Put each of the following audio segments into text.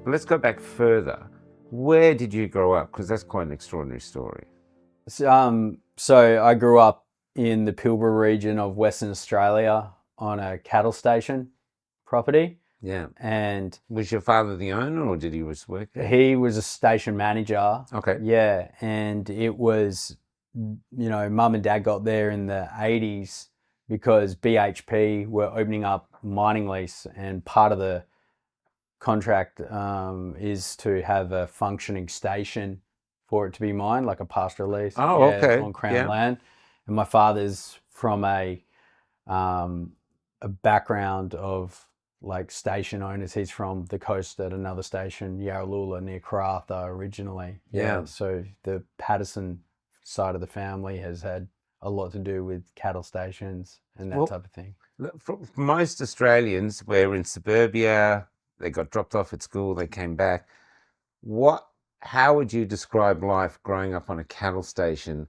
But let's go back further. Where did you grow up? Because that's quite an extraordinary story. So I grew up in the Pilbara region of Western Australia on a cattle station property, Yeah. and Was your father the owner, or did he just work there? he was a station manager. Okay. Yeah, and it was, mum and dad got there in the 80s because BHP were opening up mining lease, and part of the contract is to have a functioning station for it to be mined, like a pasture lease. Oh, okay. On Crown Yeah. land. And my father's from a background of like station owners. He's from the coast at another station, Yarraloola, near Karratha originally. Yeah. So the Patterson side of the family has had a lot to do with cattle stations and that type of thing. Look, for most Australians, we're in suburbia. They got dropped off at school. They came back. How would you describe life growing up on a cattle station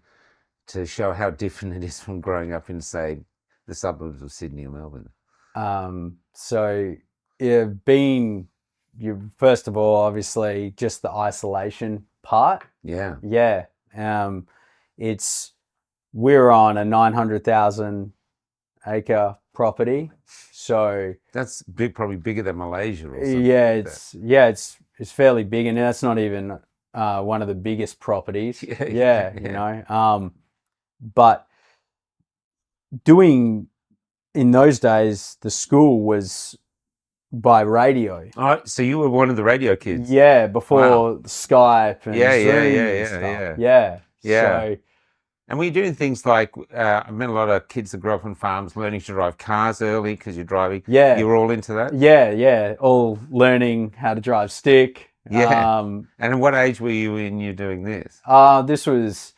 to show how different it is from growing up in, say, the suburbs of Sydney or Melbourne? So first of all, obviously, just the isolation part. Yeah. Yeah. We're on a 900,000 acre property. So that's big, probably bigger than Malaysia or something. It's fairly big, and that's not even one of the biggest properties. But in those days, the school was by radio. Oh, so you were one of the radio kids? Yeah, before Skype and Zoom and stuff. Yeah. So, and were you doing things like, I met a lot of kids that grew up on farms learning to drive cars early because you're driving. Yeah. You were all into that? Yeah. All learning how to drive stick. Yeah. And at what age were you when you're doing this? This was,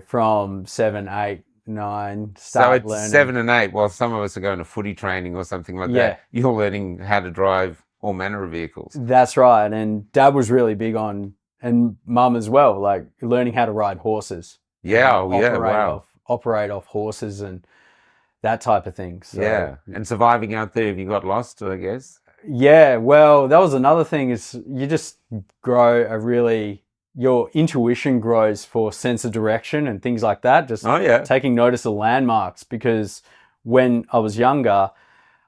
from 7, 8, 9. So it's learning. 7 and 8, while some of us are going to footy training or something like that. You're learning how to drive all manner of vehicles. That's right. And Dad was really big on, and Mum as well, like learning how to ride horses. Operate off horses and that type of thing. So, and surviving out there if you got lost, I guess. Yeah, well, that was another thing is you just grow your intuition grows for sense of direction and things like that. Just taking notice of landmarks, because when I was younger,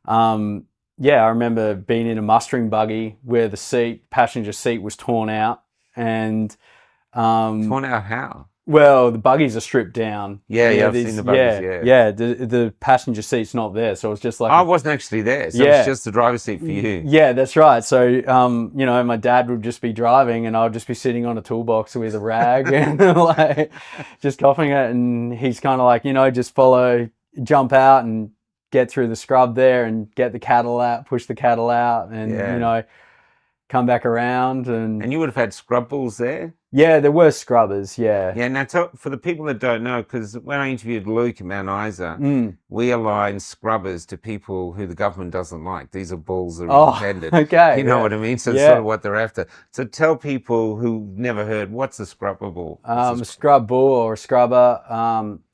I remember being in a mustering buggy where the passenger seat was torn out. And torn out how? Well, the buggies are stripped down. I've seen the buggies, the passenger seat's not there, so it's just like... I wasn't actually there, so it's just the driver's seat for you. Yeah, that's right. So, my dad would just be driving and I'll just be sitting on a toolbox with a rag and like just coughing it, and he's kind of like, just jump out and get through the scrub there and get the cattle out, push the cattle out, and, come back around. And you would have had scrub bulls there? Yeah, there were scrubbers, yeah. Yeah, now for the people that don't know, because when I interviewed Luke at Mount Isa, we align scrubbers to people who the government doesn't like. These are bulls that are independent. Okay. You know what I mean? So it's sort of what they're after. So tell people who never heard, what's a scrubber bull? A scrub bull or a scrubber.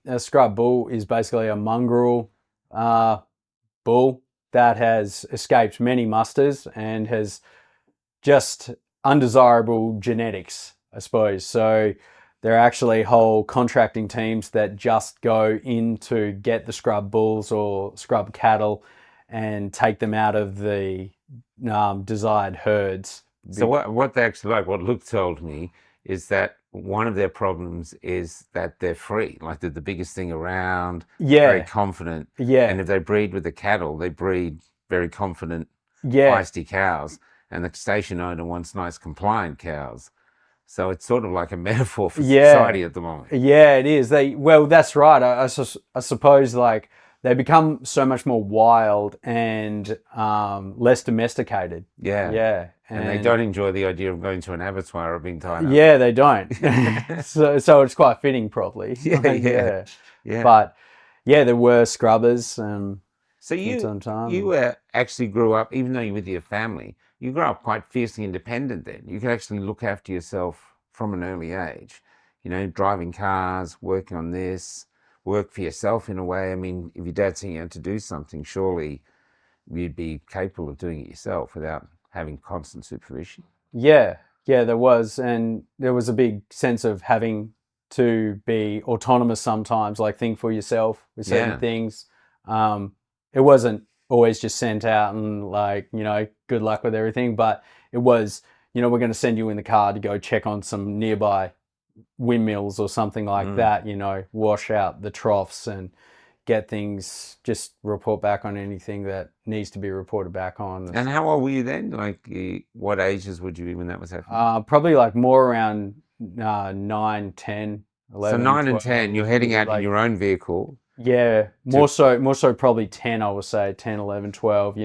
A scrub bull is basically a mongrel bull that has escaped many musters and has just undesirable genetics, I suppose. So there are actually whole contracting teams that just go in to get the scrub bulls or scrub cattle and take them out of the desired herds. So what they actually like, what Luke told me, is that one of their problems is that they're free, like they're the biggest thing around, very confident. Yeah. And if they breed with the cattle, they breed very confident, feisty cows. And the station owner wants nice, compliant cows. So it's sort of like a metaphor for society at the moment. Yeah, it is. That's right. I suppose like they become so much more wild and less domesticated. Yeah. And they don't enjoy the idea of going to an abattoir or being tied up. Yeah, they don't. so it's quite fitting, probably. Yeah. But there were scrubbers. So you actually grew up, even though you're with your family, you grew up quite fiercely independent then. You could actually look after yourself from an early age, driving cars, working on this, work for yourself in a way. I mean, if your dad sent you out to do something, surely you'd be capable of doing it yourself without having constant supervision. Yeah, there was, and there was a big sense of having to be autonomous sometimes, like think for yourself with certain Yeah. things. It wasn't always just sent out and like, good luck with everything, but it was, we're going to send you in the car to go check on some nearby windmills or something like that, wash out the troughs and get things, just report back on anything that needs to be reported back on. And how old were you then? Like, what ages would you be when that was happening? Probably like more around 9, 10, So 11, 9 and 10, 12. you're heading out in Like, your own vehicle. yeah, more so probably 10, I would say, 10, 11, 12,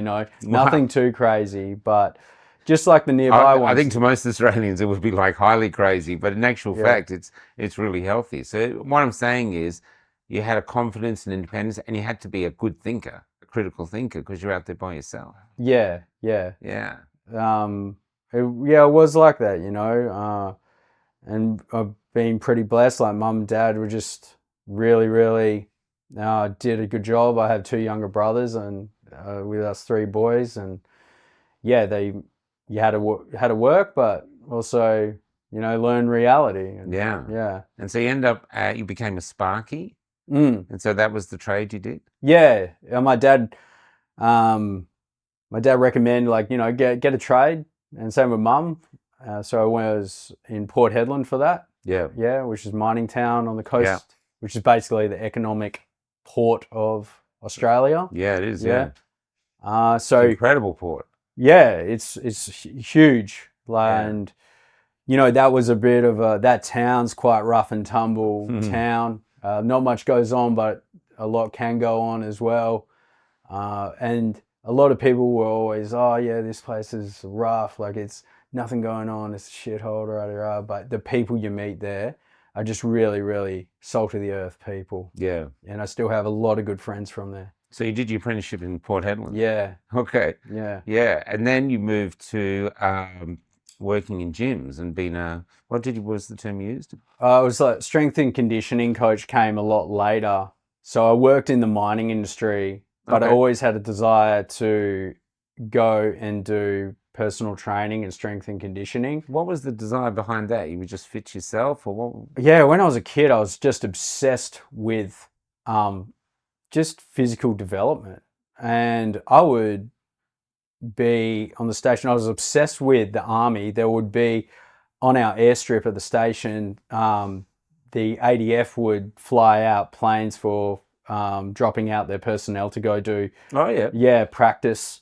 nothing too crazy, but just like the nearby I ones. think to most Australians it would be like highly crazy, but in actual fact, it's really healthy. So what I'm saying is, you had a confidence and independence, and you had to be a good thinker, a critical thinker, because you're out there by yourself. Yeah. Yeah. It was like that, and I've been pretty blessed. Like mum and dad were just really, really did a good job. I have 2 younger brothers, and with us 3 boys, and yeah, you had to work, but also learn reality. And, Yeah. And so you end up, you became a sparky, Mm. and so that was the trade you did. Yeah, my dad recommended like get a trade, and same with mum. So I was in Port Hedland for that. Yeah. Which is mining town on the coast, Yeah. which is basically the economic port of Australia. Yeah, it is. So It's an incredible port. yeah, it's huge, and that was a bit of that town's quite rough and tumble town. Not much goes on, but a lot can go on as well. And a lot of people were always, oh yeah, this place is rough, like it's nothing going on, it's a shithole, rah, rah, rah. But the people you meet there are just really, really salt of the earth people. Yeah. And I still have a lot of good friends from there. So you did your apprenticeship in Port Hedland? Yeah. Okay. Yeah. Yeah. And then you moved to working in gyms and being what was the term used? It was like strength and conditioning coach came a lot later. So I worked in the mining industry, but I always had a desire to go and do personal training and strength and conditioning. What was the desire behind that? You would just fit yourself, or what? Yeah, when I was a kid, I was just obsessed with just physical development. And I would be on the station, I was obsessed with the army. There would be, on our airstrip at the station, the ADF would fly out planes for dropping out their personnel to go do practice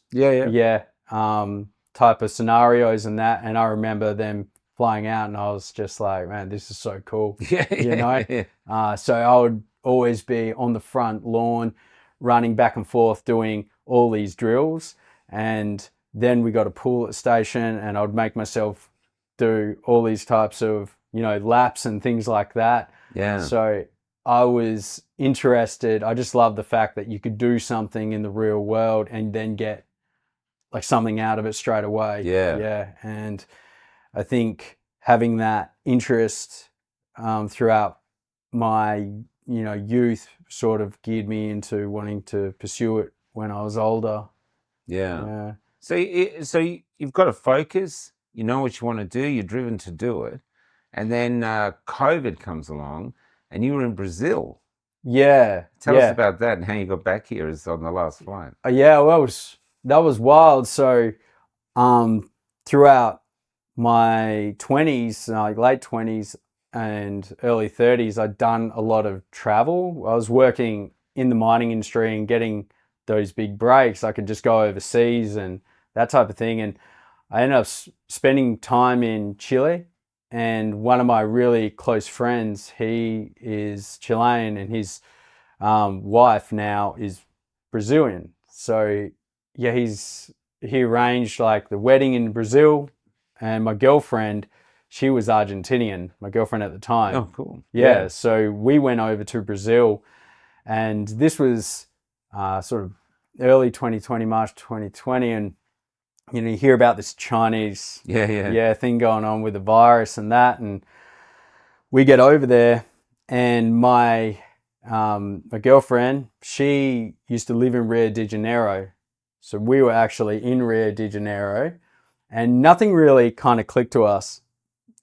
type of scenarios and that. And I remember them flying out, and I was just like, man, this is so cool. So I would always be on the front lawn running back and forth doing all these drills, and then we got a pool at the station, and I would make myself do all these types of laps and things like that. So I was interested. I just love the fact that you could do something in the real world and then get like something out of it straight away. And I think having that interest throughout my youth sort of geared me into wanting to pursue it when I was older. So you've got a focus, you know what you want to do, you're driven to do it, and then COVID comes along, and you were in Brazil. Tell us about that and how you got back here as on the last flight. Well, that was wild. So throughout my 20s, like late 20s and early 30s, I'd done a lot of travel. I was working in the mining industry and getting those big breaks. I could just go overseas and that type of thing. And I ended up spending time in Chile. And one of my really close friends, he is Chilean, and his wife now is Brazilian. So yeah, he arranged like the wedding in Brazil, and my girlfriend, she was Argentinian, my girlfriend at the time. Oh, cool. So we went over to Brazil, and this was sort of early 2020, March 2020, and you hear about this Chinese thing going on with the virus and that, and we get over there, and my girlfriend, she used to live in Rio de Janeiro, so we were actually in Rio de Janeiro, And nothing really kind of clicked to us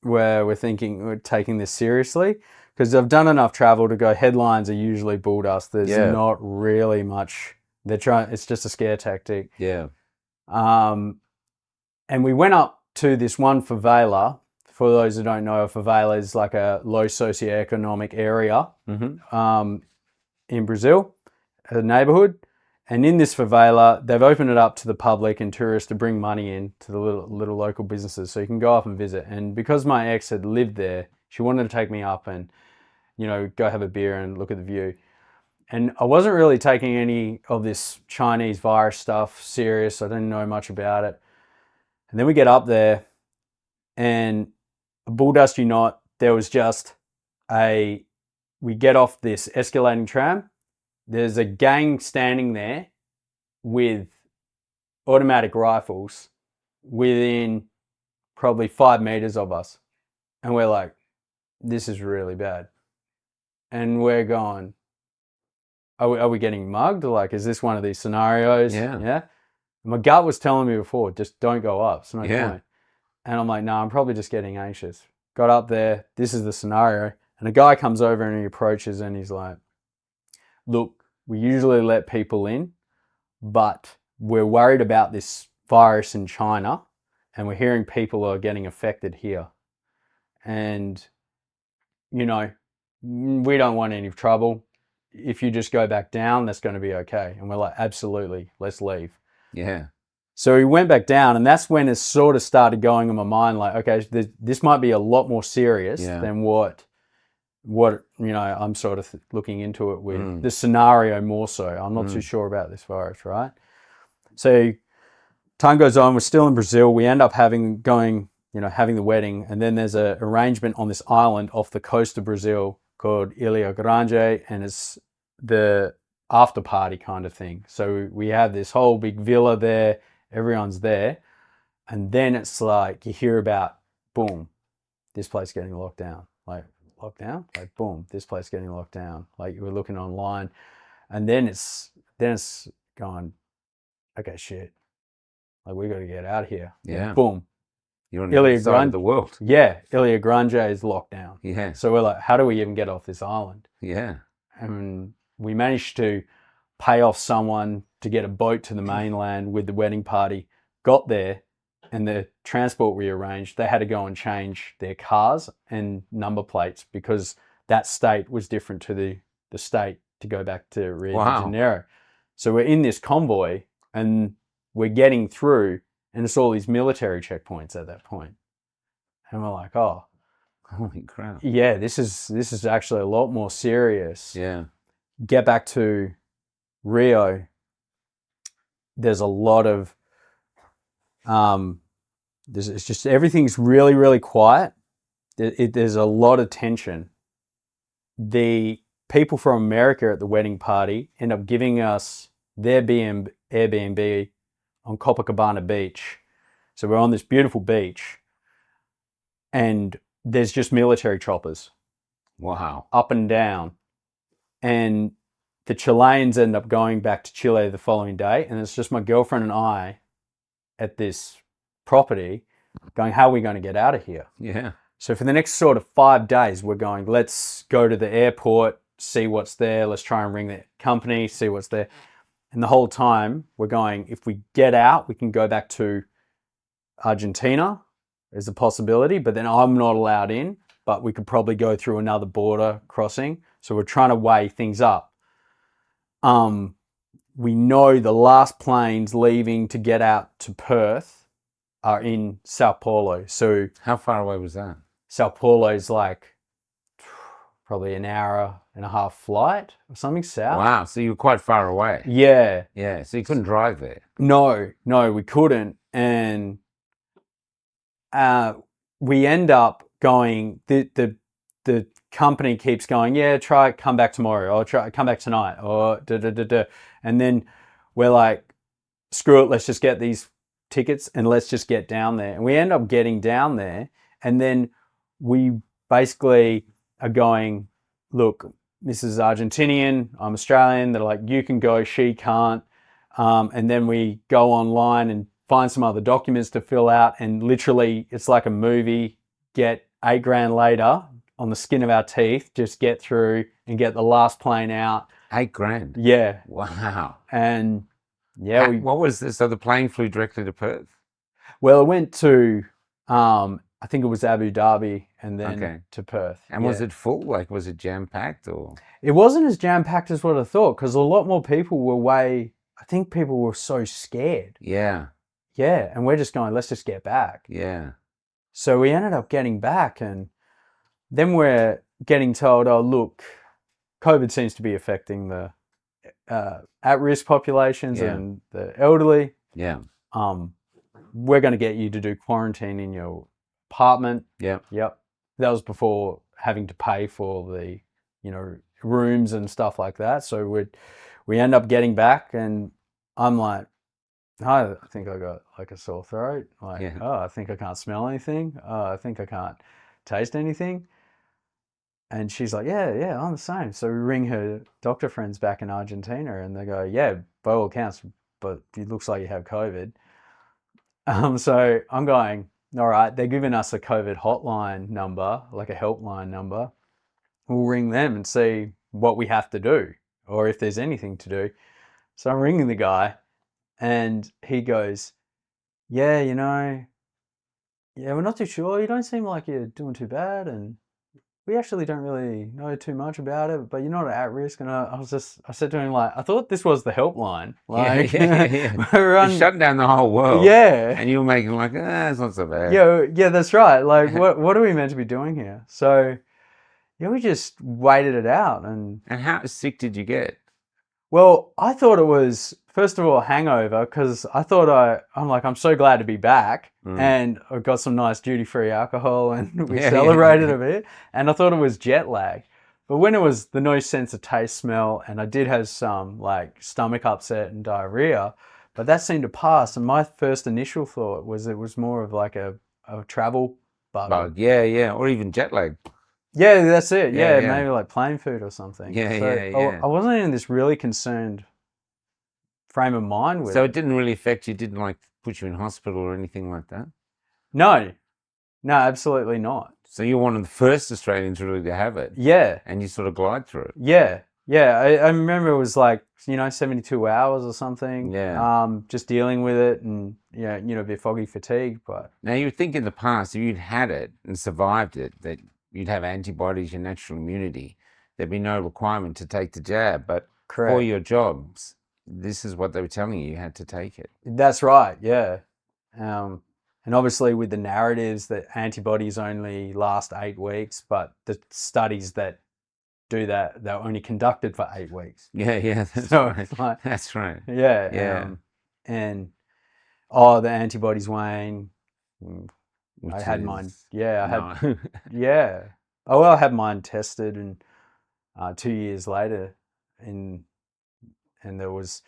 where we're thinking we're taking this seriously, because I've done enough travel to go, headlines are usually bull dust. There's Yeah. not really much. It's just a scare tactic. Yeah. And we went up to this one favela. For those who don't know, a favela is like a low socioeconomic area in Brazil, a neighborhood. And in this favela, they've opened it up to the public and tourists to bring money in to the little local businesses, so you can go up and visit. And because my ex had lived there, she wanted to take me up and, go have a beer and look at the view. And I wasn't really taking any of this Chinese virus stuff serious. I didn't know much about it. And then we get up there, and bull dust you not, there was just we get off this escalating tram. There's a gang standing there with automatic rifles within probably 5 meters of us. And we're like, this is really bad. And we're going, are we getting mugged? Like, is this one of these scenarios? Yeah. My gut was telling me before, just don't go up. It's no Yeah. point. And I'm like, no, I'm probably just getting anxious. Got up there. This is the scenario. And a guy comes over and he approaches and he's like, look, we usually let people in, but we're worried about this virus in China and we're hearing people are getting affected here. And, we don't want any trouble. If you just go back down, that's going to be okay. And we're like, absolutely, let's leave. Yeah. So we went back down, and that's when it sort of started going in my mind, like, okay, this might be a lot more serious than what I'm sort of looking into it with. The scenario more so. I'm not too sure about this virus, right? So time goes on. We're still in Brazil. We end up having the wedding, and then there's an arrangement on this island off the coast of Brazil called Ilha Grande, and it's the after party kind of thing. So we have this whole big villa there. Everyone's there. And then it's like you hear about, boom, this place getting locked down. Like, lockdown? Like, boom, this place getting locked down. Like, you were looking online. And then it's going, okay, shit. Like, we got to get out of here. Yeah. Boom. You're on the other side of the world. Yeah. Ilha Grande is locked down. Yeah. So we're like, how do we even get off this island? Yeah. And we managed to pay off someone to get a boat to the mainland with the wedding party. Got there, and the transport we arranged, they had to go and change their cars and number plates because that state was different to the state to go back to Rio de Janeiro. So we're in this convoy and we're getting through, and it's all these military checkpoints at that point. And we're like, oh, holy crap. Yeah, this is actually a lot more serious. Yeah. Get back to Rio. There's a lot of it's just everything's really, really quiet. There's a lot of tension. The people from America at the wedding party end up giving us their Airbnb on Copacabana Beach. So we're on this beautiful beach, and there's just military choppers. Wow. Up and down. And the Chileans end up going back to Chile the following day, and it's just my girlfriend and I at this property going, how are we going to get out of here? Yeah. So for the next sort of 5 days, we're going, let's go to the airport, see what's there. Let's try and ring the company, see what's there. And the whole time we're going, if we get out, we can go back to Argentina. There's a possibility, but then I'm not allowed in, but we could probably go through another border crossing. So we're trying to weigh things up. We know the last planes leaving to get out to Perth are in Sao Paulo. So how far away was that? Sao Paulo is like probably an hour and a half flight or something south. Wow, so you were quite far away. Yeah. Yeah, so you couldn't drive there. No, we couldn't. And we end up going, the company keeps going, yeah, come back tomorrow, or come back tonight, or and then we're like, screw it, let's just get these tickets and let's just get down there. And we end up getting down there, and then we basically are going, look, this is Argentinian, I'm Australian. They're like, you can go, she can't. And then we go online and find some other documents to fill out, and literally it's like a movie. Get $8,000 later on the skin of our teeth, just get through and get the last plane out. $8,000. Yeah. Wow. And yeah, What was this? So the plane flew directly to Perth? well, it went to, I think it was Abu Dhabi and then to Perth. And was it full? Like, was it jam-packed or? It wasn't as jam-packed as what I thought, because a lot more people were I think people were so scared. Yeah. Yeah. And we're just going, let's just get back. Yeah. So we ended up getting back, and then we're getting told, oh, look, COVID seems to be affecting the at-risk populations and the elderly. Yeah. We're going to get you to do quarantine in your apartment. Yeah. Yep. That was before having to pay for the, rooms and stuff like that. So we end up getting back, and I'm like, I think I got like a sore throat. Like, oh, I think I can't smell anything. I think I can't taste anything. And she's like, yeah, I'm the same. So we ring her doctor friends back in Argentina, and they go, yeah, by all accounts, but it looks like you have COVID. So I'm going, all right, they're giving us a COVID hotline number, like a helpline number. We'll ring them and see what we have to do, or if there's anything to do. So I'm ringing the guy, and he goes, yeah, we're not too sure. You don't seem like you're doing too bad, and we actually don't really know too much about it, but you're not at risk. And I said to him, like, I thought this was the helpline. Like, You're shutting down the whole world. Yeah. And you were making like, it's not so bad. Yeah, that's right. Like, what are we meant to be doing here? So, yeah, we just waited it out. And how sick did you get? Well, I thought it was, first of all, a hangover, because I thought I'm so glad to be back. And I got some nice duty-free alcohol, and we celebrated a bit. And I thought it was jet lag. But when it was the no sense of taste, smell, and I did have some like stomach upset and diarrhea, but that seemed to pass. And my first initial thought was it was more of like a travel bug. Yeah. Or even jet lag. Yeah, that's it. Yeah, maybe like plane food or something. Yeah. I wasn't in this really concerned frame of mind with it. So it didn't really affect you, didn't like put you in hospital or anything like that? No, absolutely not. So you're one of the first Australians really to have it. Yeah. And you sort of glide through it. Yeah. I remember it was like, 72 hours or something. Yeah. Just dealing with it, and, a bit foggy fatigue. But now you would think in the past, if you'd had it and survived it, that you'd have antibodies, your natural immunity. There'd be no requirement to take the jab. But for your jobs, this is what they were telling you had to take it. That's right, yeah. And obviously with the narratives that antibodies only last 8 weeks, but the studies that do that, they're only conducted for 8 weeks. Yeah, that's right. That's right. Yeah. And the antibodies wane. I had mine. Yeah, I had mine tested, and 2 years later, and there was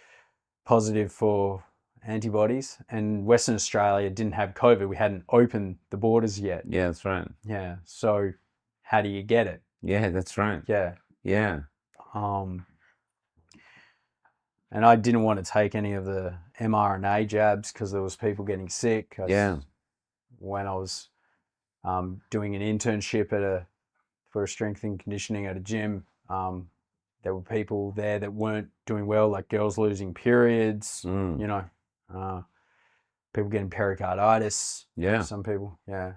positive for antibodies. And Western Australia didn't have COVID. We hadn't opened the borders yet. Yeah, that's right. Yeah. So how do you get it? Yeah, that's right. Yeah. And I didn't want to take any of the mRNA jabs because there was people getting sick. When I was doing an internship for a strength and conditioning at a gym, there were people there that weren't doing well, like girls losing periods, people getting pericarditis. Yeah. Some people, yeah.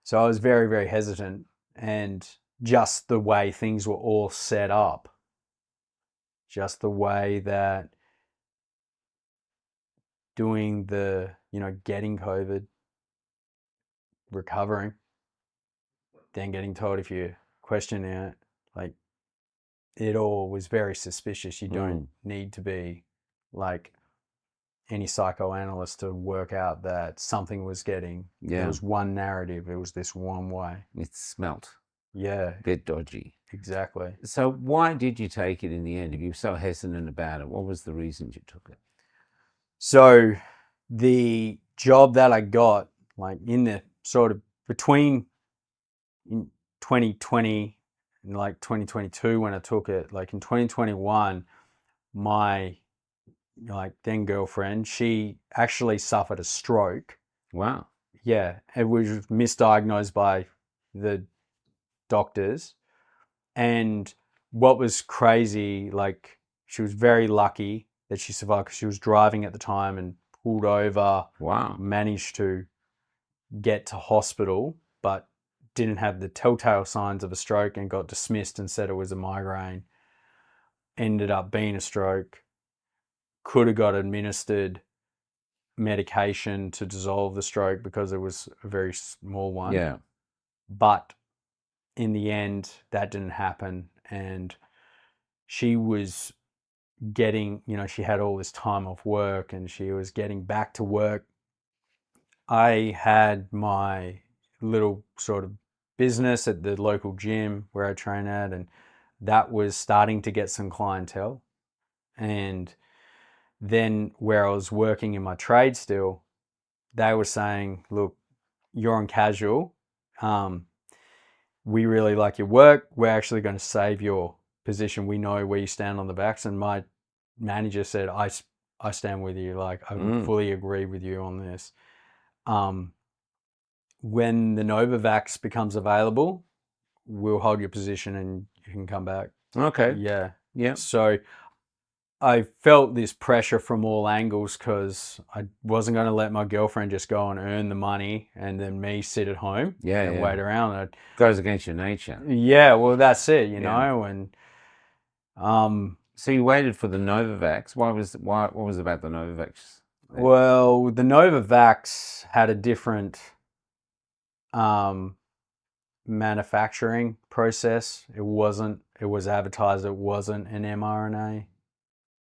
So I was very, very hesitant, and just the way things were all set up, just the way that doing the, getting COVID, recovering, then getting told if you're questioning it, like, it all was very suspicious. You don't need to be like any psychoanalyst to work out that something was getting. Yeah. There was one narrative. It was this one way. It smelt. Yeah. A bit dodgy. Exactly. So why did you take it in the end? If you were so hesitant about it, what was the reason you took it? So the job that I got, like in the sort of between in 2020 and like 2022 when I took it, like in 2021, my like then girlfriend, she actually suffered a stroke. Wow. Yeah, it was misdiagnosed by the doctors. And what was crazy, like she was very lucky that she survived because she was driving at the time and pulled over, Wow. managed to get to hospital, but didn't have the telltale signs of a stroke and got dismissed and said it was a migraine. Ended up being a stroke. Could have got administered medication to dissolve the stroke because it was a very small one. Yeah. But in the end, that didn't happen. And she was getting, she had all this time off work and she was getting back to work. I had my little sort of business at the local gym where I train at, and that was starting to get some clientele. And then where I was working in my trade still, they were saying, look, you're on casual. We really like your work. We're actually going to save your position. We know where you stand on the vax. And my manager said, I stand with you. Like, I fully agree with you on this. When the Novavax becomes available, we'll hold your position and you can come back. Okay. Yeah. Yeah. So I felt this pressure from all angles because I wasn't going to let my girlfriend just go and earn the money and then me sit at home and wait around. Goes against your nature. Yeah, well, that's it, you know. And so you waited for the Novavax. What was about the Novavax? Well, the Novavax had a different manufacturing process. It was advertised it wasn't an mRNA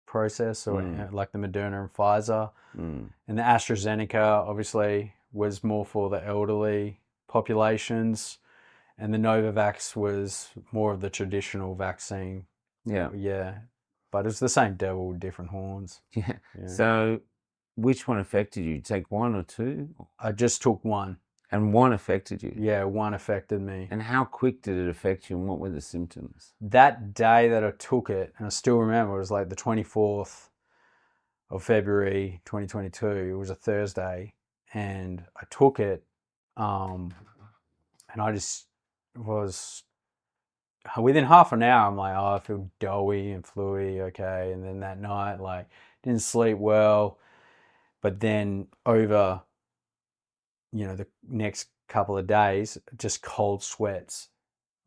process or like the Moderna and Pfizer. And the AstraZeneca obviously was more for the elderly populations, and the Novavax was more of the traditional vaccine. Yeah, but it's the same devil with different horns. Yeah. So which one affected you? Take one or two? I just took one. And one affected you? Yeah, one affected me. And how quick did it affect you, and what were the symptoms? That day that I took it, and I still remember, it was like the 24th of February 2022. It was a Thursday, and I took it, and I just was, within half an hour, I'm like, oh, I feel doughy and fluey, okay. And then that night, like, didn't sleep well. But then over, the next couple of days, just cold sweats,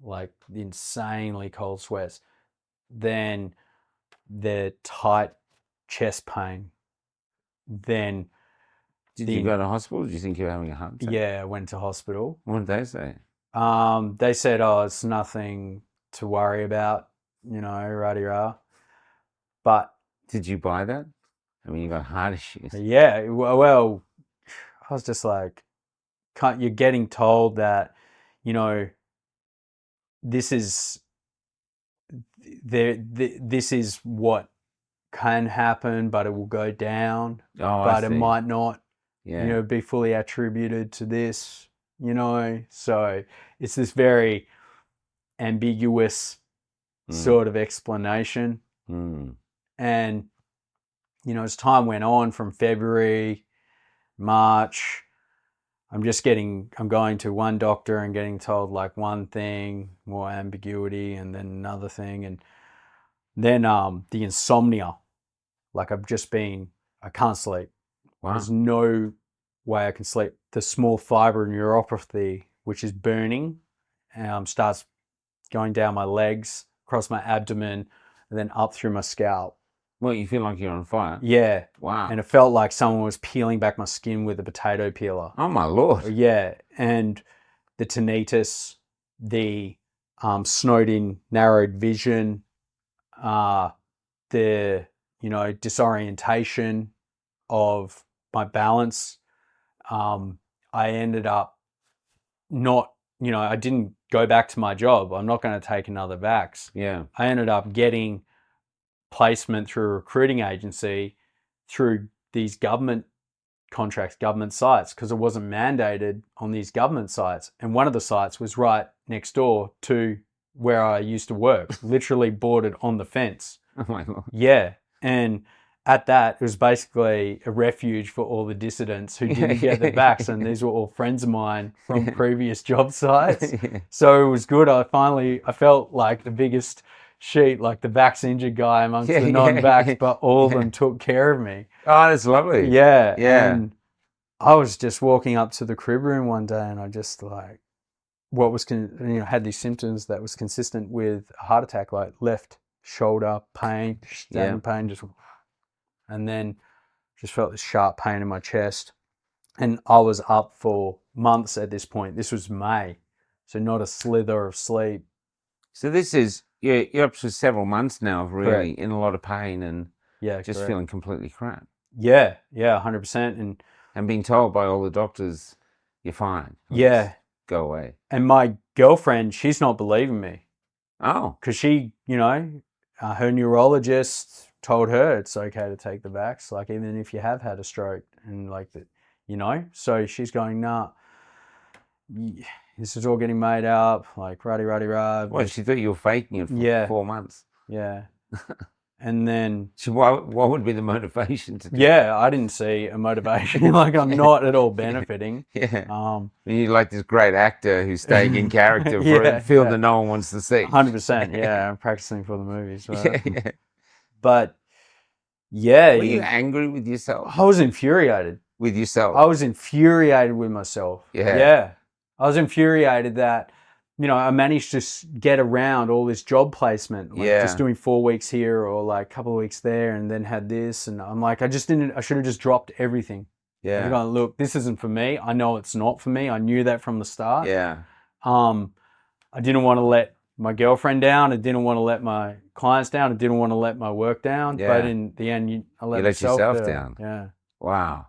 like insanely cold sweats. Then the tight chest pain. Then did you go to hospital? Did you think you were having a heart attack? Yeah, I went to hospital. What did they say? They said, oh, it's nothing to worry about, rah-de-rah. But did you buy that? I mean, you got heart issues. Yeah, well, I was just like, you're getting told that, this is this is what can happen, but it will go down. But it might not, be fully attributed to this, So it's this very ambiguous sort of explanation. And, as time went on from February, March, I'm going to one doctor and getting told like one thing, more ambiguity, and then another thing. And then the insomnia, like I can't sleep. Wow. There's no way I can sleep. The small fiber neuropathy, which is burning, starts going down my legs, across my abdomen, and then up through my scalp. Well, you feel like you're on fire? Yeah. Wow. And it felt like someone was peeling back my skin with a potato peeler. Oh, my Lord. Yeah. And the tinnitus, the snowed-in, narrowed vision, the, disorientation of my balance. I ended up not, I didn't go back to my job. I'm not going to take another vax. Yeah. I ended up getting placement through a recruiting agency through these government contracts, government sites, because it wasn't mandated on these government sites. And one of the sites was right next door to where I used to work, literally bordered on the fence. Oh my Lord. Yeah. And at that, it was basically a refuge for all the dissidents who didn't get the vax, and these were all friends of mine from previous job sites. So it was good. I felt like the biggest sheet, like the vax injured guy amongst the non-vax, but all of them took care of me. Oh, that's lovely. Yeah. Yeah. And I was just walking up to the crib room one day, and I just like, had these symptoms that was consistent with a heart attack, like left shoulder pain, stabbing pain, and then just felt this sharp pain in my chest. And I was up for months at this point. This was May, so not a slither of sleep. So this is, you're up to several months now of really in a lot of pain and just feeling completely crap. Yeah, 100%. And being told by all the doctors, you're fine. Yeah. Go away. And my girlfriend, she's not believing me. Oh. Because she, her neurologist told her it's okay to take the vax, like even if you have had a stroke and like that, so she's going, nah, this is all getting made up, like rah. Well, she thought you were faking it for 4 months. Yeah. And then so what would be the motivation to do I didn't see a motivation. Like I'm not at all benefiting. You're like this great actor who's staying in character for a film that no one wants to see. 100%. Yeah, I'm practicing for the movies. Right? But were you angry with yourself? I was infuriated with yourself. I was infuriated with myself. I was infuriated that I managed to get around all this job placement, like just doing 4 weeks here or like a couple of weeks there, and then had this, and I'm like, I should have just dropped everything. I'm going, look, this isn't for me. I know it's not for me. I knew that from the start. I didn't want to let my girlfriend down. I didn't want to let my clients down. I didn't want to let my work down. But in the end, I let myself down. Yeah. Wow.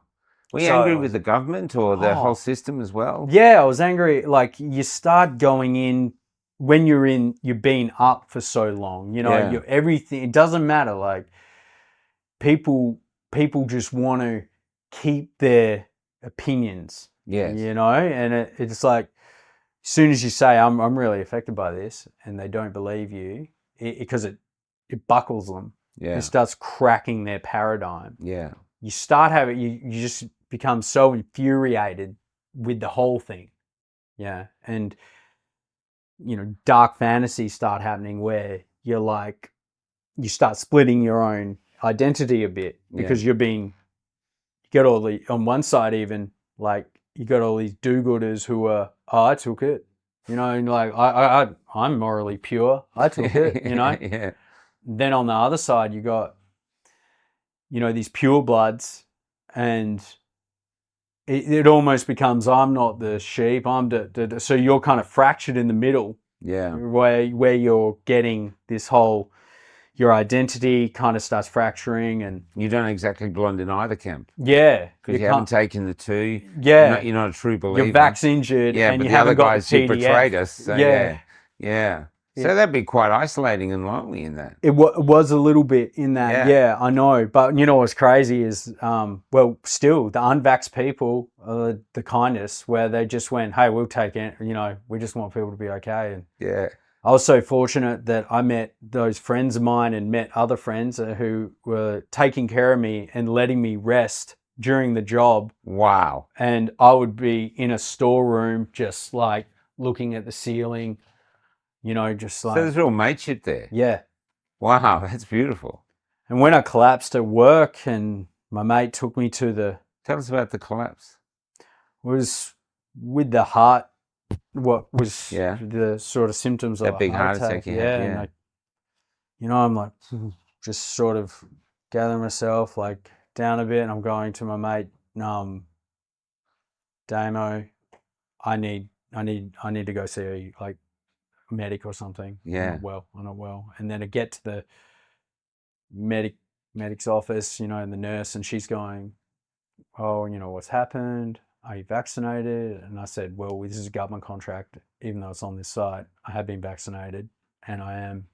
Were you angry with the government or the whole system as well? Yeah, I was angry. Like you start going in when you've been up for so long, you're everything. It doesn't matter. Like people just want to keep their opinions. And it's like, as soon as you say, I'm really affected by this, and they don't believe you, because it buckles them. It starts cracking their paradigm. You start having, you just become so infuriated with the whole thing. And dark fantasies start happening where you're like, you start splitting your own identity a bit, because you get all the, on one side even, like you got all these do-gooders who are, I took it, and like I'm morally pure, I took it, Then on the other side you got these pure bloods, and it almost becomes, I'm not the sheep, I'm so you're kind of fractured in the middle, where you're getting this whole, your identity kind of starts fracturing, and you don't exactly belong in either camp. Because you haven't taken the two. You're not a true believer. You're vax injured, and but you the haven't other got guys the who betrayed us. So So Yeah. that'd be quite isolating and lonely in that. It was a little bit in that, yeah, I know. But you know what's crazy is, well, still, the unvaxxed people are the kindest, where they just went, hey, we'll take it, you know, we just want people to be okay. And yeah, I was so fortunate that I met those friends of mine and met other friends who were taking care of me and letting me rest during the job. Wow. And I would be in a storeroom just like looking at the ceiling, you know, just like... So there's real mateship there. Yeah. Wow, that's beautiful. And when I collapsed at work and my mate took me to the... Tell us about the collapse. Was with the heart, what was the sort of symptoms of that big heart attack. And I, you know, I'm like, just sort of gathering myself like down a bit, and I'm going to my mate, Damo, I need to go see a like medic or something. Yeah. I'm not well. And then I get to the medic's office, you know, and the nurse, and she's going, oh, you know, what's happened? Are you vaccinated? And I said, well, this is a government contract, even though it's on this site. I have been vaccinated and I am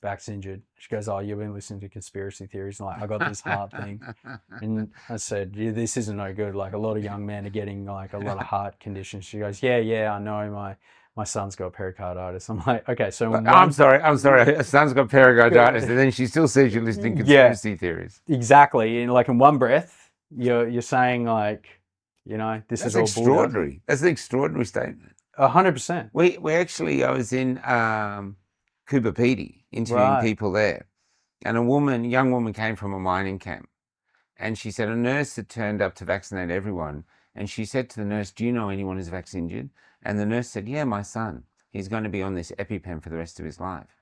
vax injured. She goes, oh, you've been listening to conspiracy theories. And like, I got this heart thing. And I said, yeah, this isn't no good. Like, a lot of young men are getting like a lot of heart conditions. She goes, yeah, I know. my son's got pericarditis. I'm like, okay, so I'm sorry. Her son's got pericarditis, and then she still says you're listening to conspiracy theories. Exactly. And like in one breath, you're saying like, this That's is all extraordinary. That's an extraordinary statement. 100%. We actually, I was in Cooper Pedy interviewing people there, and a young woman came from a mining camp, and she said a nurse had turned up to vaccinate everyone, and she said to the nurse, "Do you know anyone who's vaccinated?" And the nurse said, "Yeah, my son. He's going to be on this EpiPen for the rest of his life."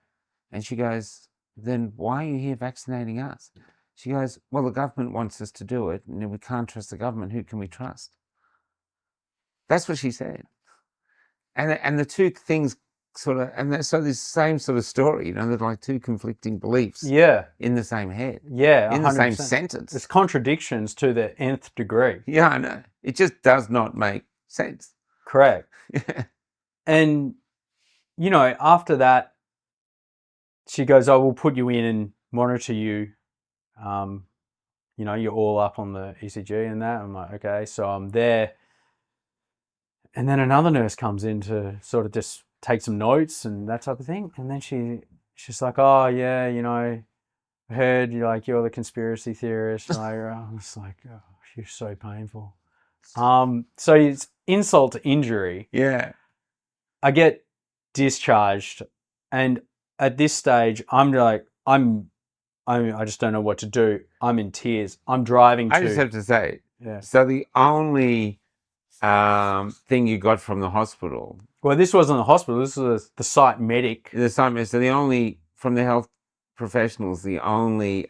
And she goes, "Then why are you here vaccinating us?" She goes, "Well, the government wants us to do it, and if we can't trust the government, who can we trust?" That's what she said. And the two things so this same sort of story, they're like two conflicting beliefs. Yeah. In the same head. Yeah. In 100%. The same sentence. It's contradictions to the nth degree. Yeah, I know. It just does not make sense. Correct. And, after that, she goes, "I will put you in and monitor you. You're all up on the ECG and that." I'm like, okay. So I'm there. And then another nurse comes in to sort of just take some notes and that type of thing. And then she's like, "Oh, yeah, I heard you're the conspiracy theorist." And I was like, "Oh, you're so painful." So it's insult to injury. Yeah. I get discharged, and at this stage, I'm like, I just don't know what to do. I'm in tears. I'm driving. I just have to say, yeah. So the only thing you got from the hospital. Well, this wasn't the hospital. This was the site medic. The site medic. So the only from the health professionals, the only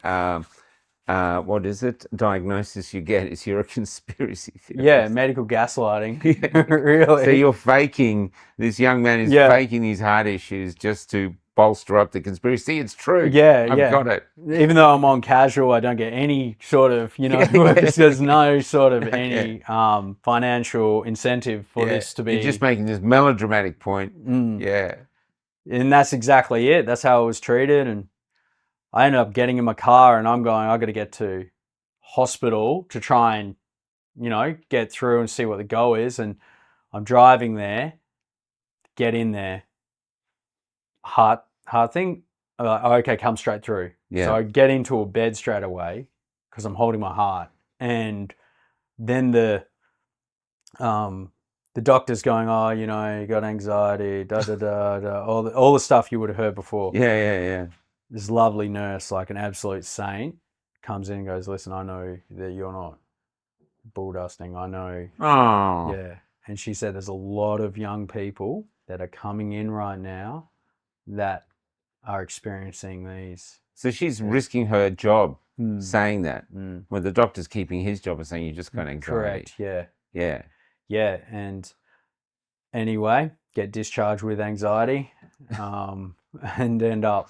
what is it? Diagnosis you get is you're a conspiracy theorist. Yeah, medical gaslighting. Yeah. Really. So you're faking. This young man is faking these heart issues just to bolster up the conspiracy. It's true. Yeah, I've got it. Even though I'm on casual, I don't get any sort of, there's no sort of any financial incentive for this to be. You're just making this melodramatic point. Yeah. And that's exactly it. That's how it was treated. And I ended up getting in my car and I'm going, I got to get to hospital to try and, get through and see what the go is. And I'm driving there, get in there. Heart thing. I'm like, oh, okay, come straight through. Yeah. So I get into a bed straight away because I'm holding my heart, and then the doctor's going, "Oh, you got anxiety, all the stuff you would have heard before." Yeah. This lovely nurse, like an absolute saint, comes in and goes, "Listen, I know that you're not bull dusting. I know." Oh. Yeah. And she said, "There's a lot of young people that are coming in right now that are experiencing these." So she's risking her job saying that, when the doctor's keeping his job and saying you just got anxiety. Correct. Yeah. And anyway, get discharged with anxiety, and end up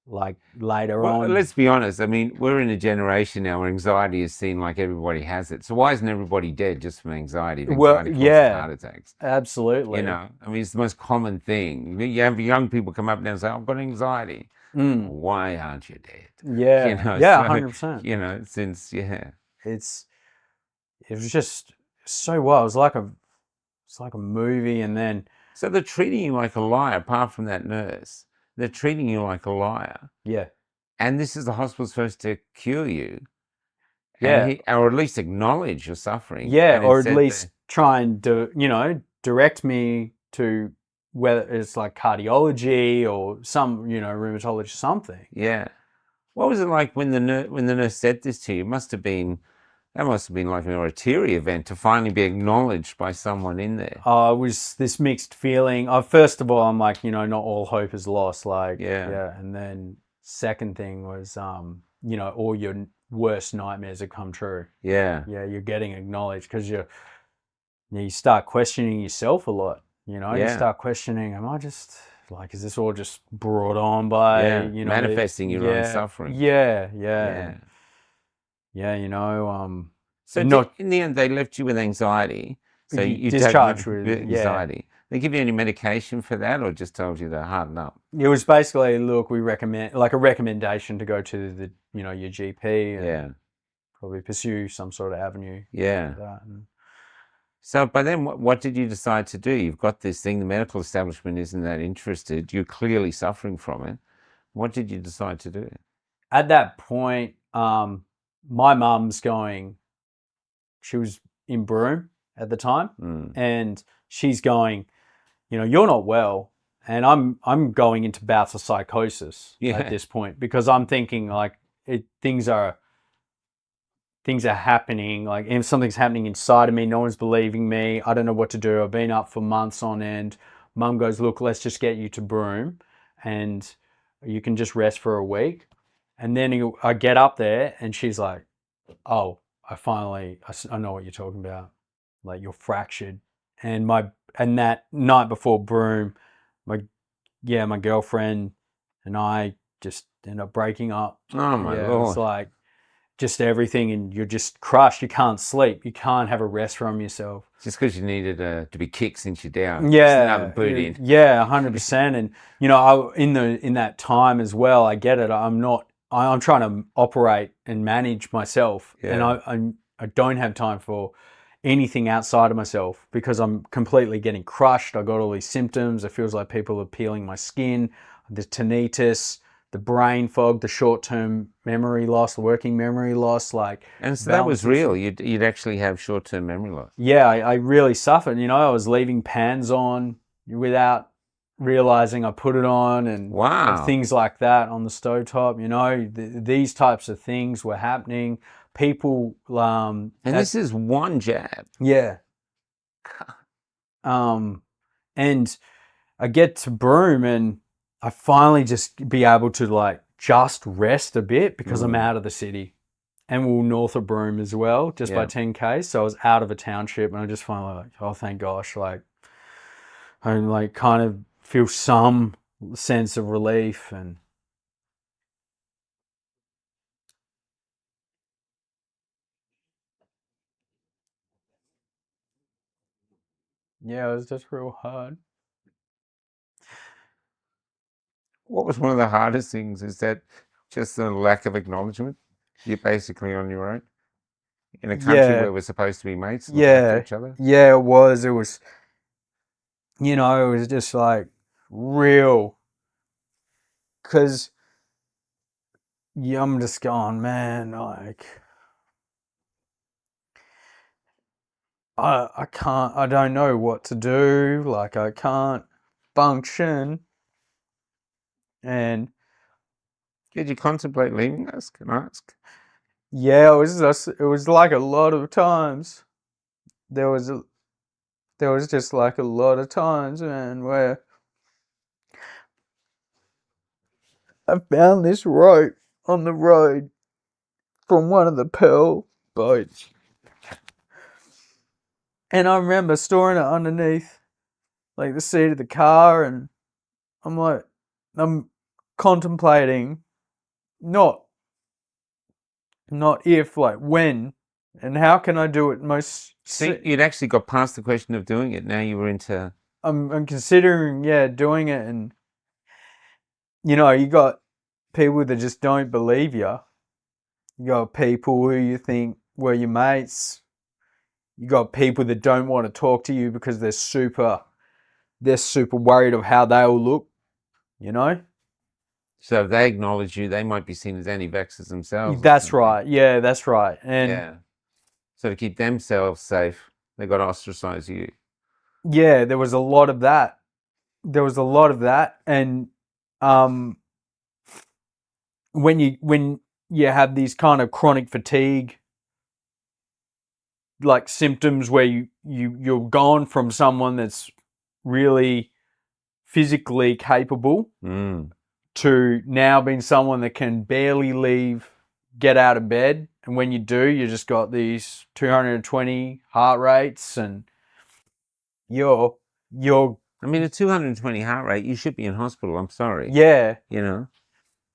like later on. Let's be honest. I mean, we're in a generation now where anxiety is seen like everybody has it. So why isn't everybody dead just from anxiety? Anxiety causes heart attacks. Absolutely. I mean, it's the most common thing. You have young people come up now and say, "I've got anxiety." Why aren't you dead? Yeah. 100%. Since it was just so wild. It's like a movie, and then. So they're treating you like a liar. Apart from that nurse, they're treating you like a liar. Yeah. And this is the hospital supposed to cure you. Yeah. Or at least acknowledge your suffering. Yeah, or at least try and direct me to whether it's like cardiology or some, rheumatology, something. Yeah. What was it like when the nurse said this to you? That must have been like a teary event to finally be acknowledged by someone in there. It was this mixed feeling. First of all, I'm like, not all hope is lost. Like, yeah. And then second thing was, all your worst nightmares have come true. Yeah. Yeah, you're getting acknowledged because you start questioning yourself a lot. You start questioning, am I just like, is this all just brought on by, manifesting your own suffering? Yeah. So in the end, they left you with anxiety. So you discharged with anxiety. They give you any medication for that, or just told you to harden up? It was basically, look, we recommend like a recommendation to go to the your GP and probably pursue some sort of avenue. Yeah. Like that. So by then, what did you decide to do? You've got this thing, the medical establishment isn't that interested. You're clearly suffering from it. What did you decide to do? At that point, my mum's going, she was in Broome at the time, and she's going, you're not well. And I'm going into bouts of psychosis at this point, because I'm thinking like things are happening, like if something's happening inside of me, no one's believing me. I don't know what to do. I've been up for months on end. Mum goes, look, let's just get you to Broome and you can just rest for a week. And then I get up there and she's like, oh, I know what you're talking about. Like, you're fractured. And that night before Broome, my girlfriend and I just ended up breaking up. Oh my It Lord. was like just everything, and you're just crushed. You can't sleep. You can't have a rest from yourself. Just because you needed to be kicked since you're down. Yeah. Just another boot in. Yeah, 100%. And, in that time as well, I get it. I'm trying to operate and manage myself. Yeah. And I don't have time for anything outside of myself because I'm completely getting crushed. I got all these symptoms. It feels like people are peeling my skin, the tinnitus, the brain fog, the short-term memory loss, the working memory loss, and so that was real. You'd actually have short-term memory loss. Yeah, I really suffered. I was leaving pans on without realizing I put it on, and things like that on the stovetop. These types of things were happening. People, and this is one jab. Yeah. And I get to Broome and I finally just be able to just rest a bit because I'm out of the city, and we're north of Broome as well, just by 10K. So I was out of a township, and I just finally oh, thank gosh, I kind of feel some sense of relief. And yeah, it was just real hard. What was one of the hardest things? Is that just the lack of acknowledgement? You're basically on your own in a country where we're supposed to be mates, look after each other. Yeah, it was. It was, it was just real. Because I'm just going, man, I can't, I don't know what to do. I can't function. And did you contemplate leaving us? Can I ask? Yeah, it was a lot of times. There was just a lot of times, man, where I found this rope on the road from one of the Pearl boats. And I remember storing it underneath the seat of the car, and I'm contemplating not if, when, and how can I do it most. See, you'd actually got past the question of doing it. Now you were into. I'm considering, doing it, and you got people that just don't believe you. You got people who you think were your mates. You got people that don't want to talk to you because they're super worried of how they'll look, So if they acknowledge you, they might be seen as anti-vaxxers themselves. That's right. Yeah, that's right. And so to keep themselves safe, they got to ostracize you. Yeah, there was a lot of that. And when you have these kind of chronic fatigue symptoms where you're gone from someone that's really physically capable to now being someone that can barely get out of bed, and when you do, you just got these 220 heart rates, and you're I mean, a 220 heart rate, you should be in hospital. I'm sorry. Yeah. Yeah.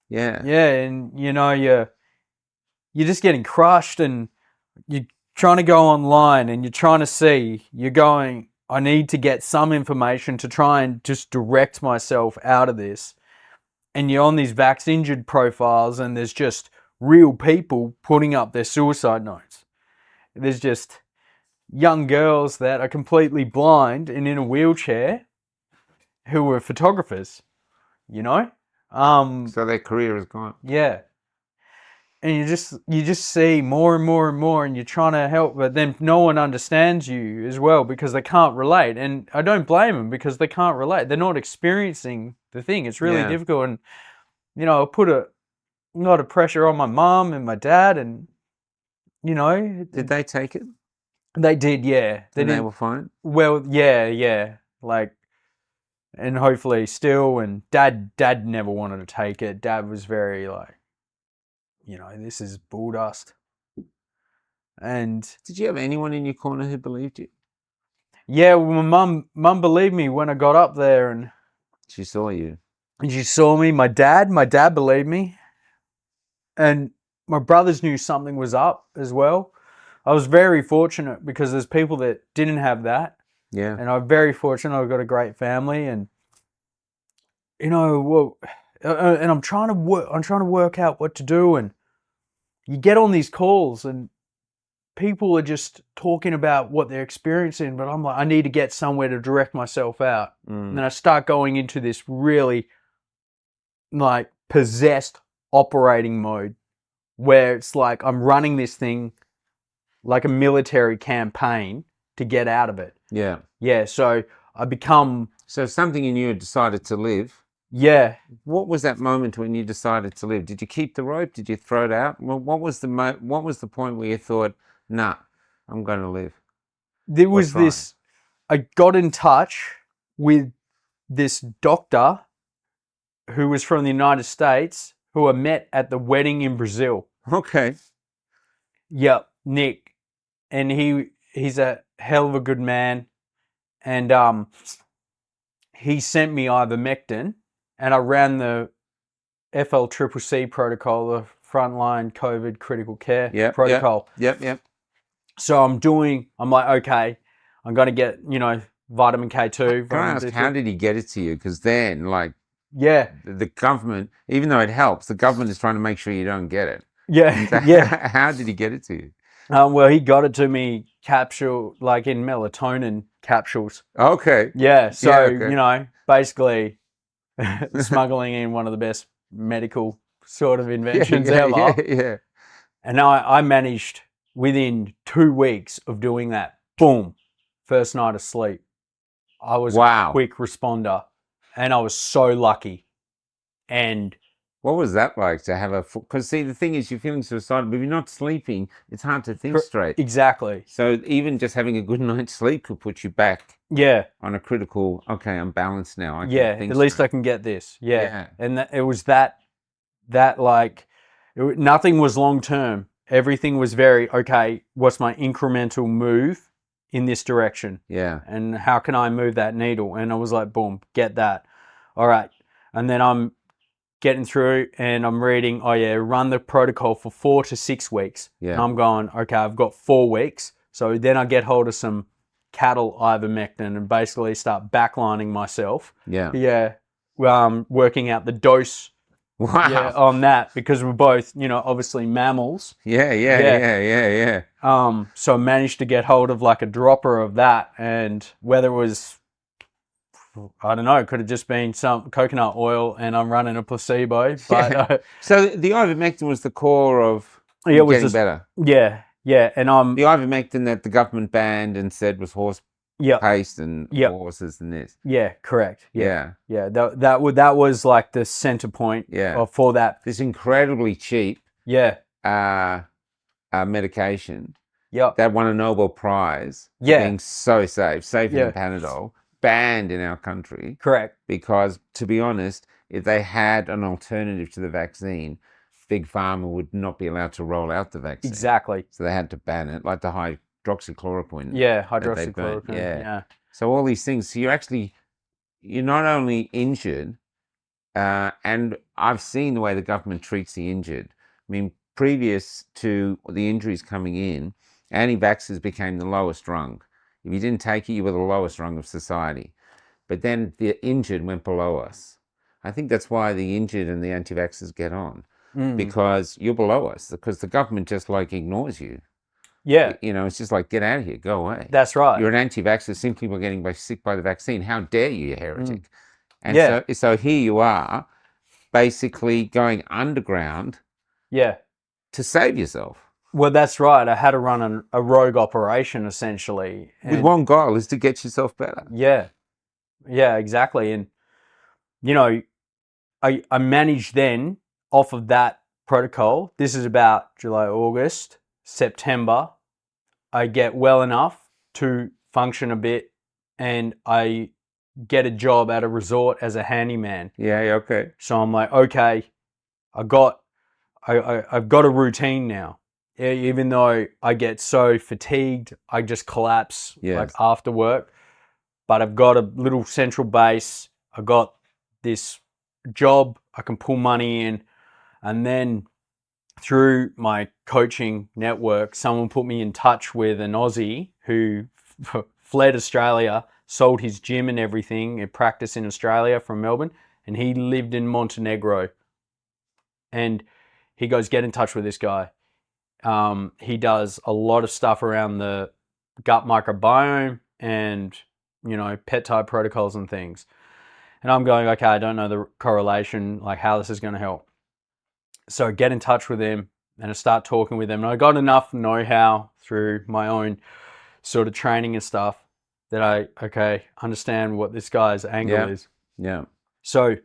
Yeah, and you're just getting crushed, and you're trying to go online, and you're trying to see, I need to get some information to try and just direct myself out of this. And you're on these vax injured profiles, and there's just real people putting up their suicide notes. There's just young girls that are completely blind and in a wheelchair who were photographers, you know? So their career is gone. Yeah. And you just see more and more and more, and you're trying to help, but then no one understands you as well because they can't relate. And I don't blame them because they can't relate. They're not experiencing the thing. It's really Yeah. difficult. And I put a lot of pressure on my mum and my dad, and Did they take it? they did, yeah. They And they didn't. were fine? Well, yeah. Like, and hopefully still. And dad never wanted to take it. Dad was very like, this is bull dust. And Did you have anyone in your corner who believed you? yeah, well, my mum believed me when I got up there, and She saw you. she saw me. My dad believed me, and my brothers knew something was up as well. I was very fortunate because there's people that didn't have that, Yeah. and I'm very fortunate. I've got a great family, and and I'm trying to work out what to do, and you get on these calls, and people are just talking about what they're experiencing, but I'm like, I need to get somewhere to direct myself out. And then I start going into this really like possessed operating mode where it's like I'm running this thing like a military campaign to get out of it. Yeah. Yeah, so I become... So something in you decided to live. Yeah. What was that moment when you decided to live? Did you keep the rope? Did you throw it out? Well, what was the point where you thought, nah, I'm going to live? There was this... I got in touch with this doctor who was from the United States who I met at the wedding in Brazil. Okay. Yep, Nick. And he's a hell of a good man. And he sent me ivermectin, and I ran the FLCCC protocol, the frontline COVID critical care protocol. Yep. So I'm like, okay, I'm going to get, vitamin K2. Can I ask, how did he get it to you? Because then, like, yeah, the government, even though it helps, the government is trying to make sure you don't get it. Yeah, yeah. How did he get it to you? Well, he got it to me capsule, like in melatonin capsules. Okay. Yeah, so, okay. Basically smuggling in one of the best medical sort of inventions ever. Yeah. And I managed within 2 weeks of doing that, boom, first night of sleep. I was a quick responder, and I was so lucky. And what was that like to have because see, the thing is, you're feeling suicidal, but if you're not sleeping, it's hard to think straight. Exactly. So even just having a good night's sleep could put you back on a critical, okay, I'm balanced now. At least I can get this. Yeah. And it was that like, nothing was long term. Everything was very, okay, what's my incremental move in this direction? Yeah. And how can I move that needle? And I was like, boom, get that. All right. And then I'm getting through and I'm reading, run the protocol for 4 to 6 weeks. Yeah. And I'm going, okay, I've got 4 weeks. So then I get hold of some cattle ivermectin and basically start backlining myself. Yeah. Yeah. Working out the dose. Wow. Yeah, on that, because we're both, obviously mammals. Yeah. So I managed to get hold of like a dropper of that, and whether it was, I don't know, it could have just been some coconut oil and I'm running a placebo. But so the ivermectin was the core of getting better. Yeah. And the ivermectin that the government banned and said was horse paste and horses and this. Yeah, correct. Yeah. That was like the center point for that. This incredibly cheap medication. Yep. That won a Nobel Prize for being so safe, safer than Panadol, banned in our country. Correct. Because, to be honest, if they had an alternative to the vaccine, Big Pharma would not be allowed to roll out the vaccine. Exactly. So they had to ban it, like the hydroxychloroquine. Yeah, hydroxychloroquine. Yeah. So all these things. So you're not only injured, and I've seen the way the government treats the injured. I mean, previous to the injuries coming in, anti-vaxxers became the lowest rung. If you didn't take it, you were the lowest rung of society. But then the injured went below us. I think that's why the injured and the anti-vaxxers get on. Because you're below us, because the government just like ignores you. Yeah, You know, it's just like, get out of here, go away. that's right. You're an anti-vaxxer simply by getting sick by the vaccine. How dare you, you heretic? Mm. And Yeah, so here you are, basically going underground yeah. to save yourself. Well, that's right. I had to run a rogue operation essentially, With and one goal is to get yourself better. yeah, yeah, exactly. And you know, I managed then off of that protocol. This is about July, August, September. I get well enough to function a bit, and I get a job at a resort as a handyman. Yeah, okay. So I'm like, okay, I got I've got a routine now. Even though I get so fatigued, I just collapse like Yes. after work. But I've got a little central base. I got this job I can pull money in, and then through my coaching network, someone put me in touch with an Aussie who fled Australia, sold his gym and everything, and practiced in Australia from Melbourne, and he lived in Montenegro. And he goes, get in touch with this guy. He does a lot of stuff around the gut microbiome and, you know, peptide protocols and things. And I'm going, okay, I don't know the correlation, like how this is going to help. So I get in touch with him and I start talking with him. And I got enough know-how through my own sort of training and stuff that I, understand what this guy's angle is. Yeah. So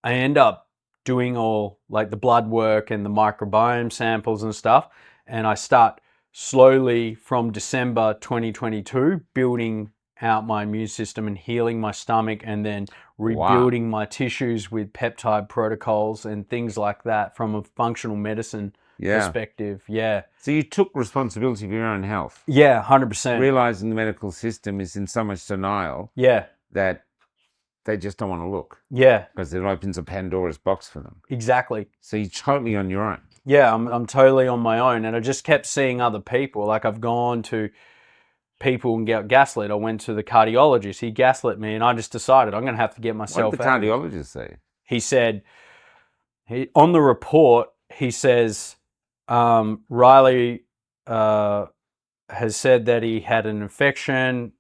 I end up doing all like the blood work and the microbiome samples and stuff. And I start slowly from December 2022 building out my immune system and healing my stomach, and then rebuilding my tissues with peptide protocols and things like that from a functional medicine perspective. Yeah. So you took responsibility for your own health. Yeah, 100%. Realizing the medical system is in so much denial Yeah. that they just don't want to look. Yeah. Because it opens a Pandora's box for them. Exactly. So you're totally on your own. Yeah, I'm totally on my own. And I just kept seeing other people. Like I've gone to people and get gaslit. I went to the cardiologist. He gaslit me, and I just decided I'm going to have to get myself What did the cardiologist say? He said, on the report, he says, Reiley has said that he had an infection